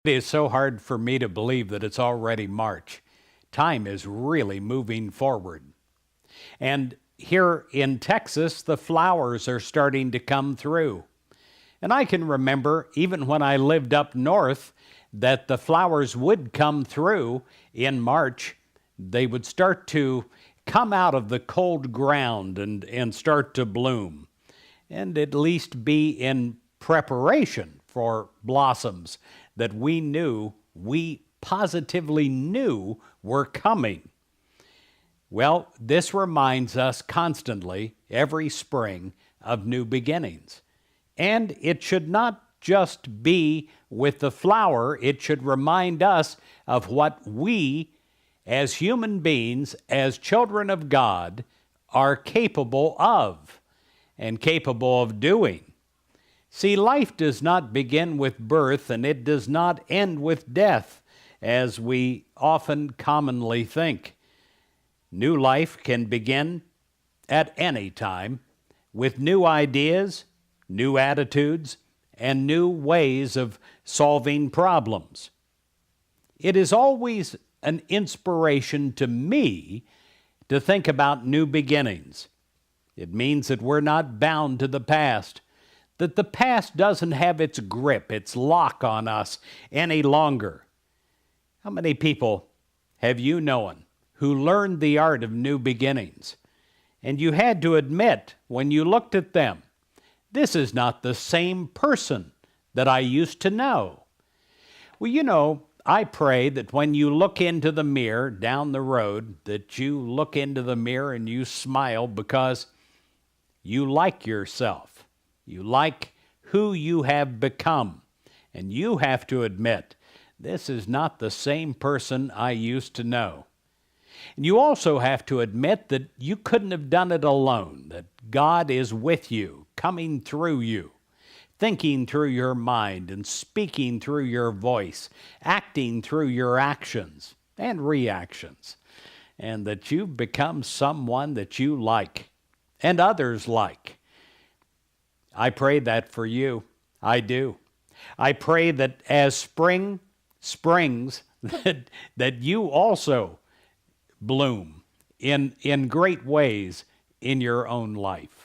It is so hard for me to believe that it's already March. Time is really moving forward. And here in Texas, the flowers are starting to come through. And I can remember, even when I lived up north, that the flowers would come through in March. They would start to come out of the cold ground and start to bloom, and at least be in preparation for blossoms that we positively knew were coming. Well, this reminds us constantly, every spring, of new beginnings. And it should not just be with the flower, it should remind us of what we, as human beings, as children of God, are capable of and capable of doing. See, life does not begin with birth, and it does not end with death, as we often commonly think. New life can begin at any time with new ideas, new attitudes, and new ways of solving problems. It is always an inspiration to me to think about new beginnings. It means that we're not bound to the past, that the past doesn't have its grip, its lock on us any longer. How many people have you known who learned the art of new beginnings? And you had to admit, when you looked at them, this is not the same person that I used to know. Well, I pray that when you look into the mirror down the road, that you look into the mirror and you smile because you like yourself. You like who you have become. And you have to admit, this is not the same person I used to know. And you also have to admit that you couldn't have done it alone, that God is with you, coming through you, thinking through your mind and speaking through your voice, acting through your actions and reactions, and that you've become someone that you like and others like. I pray that for you. I do. I pray that as spring springs, that you also bloom in great ways in your own life.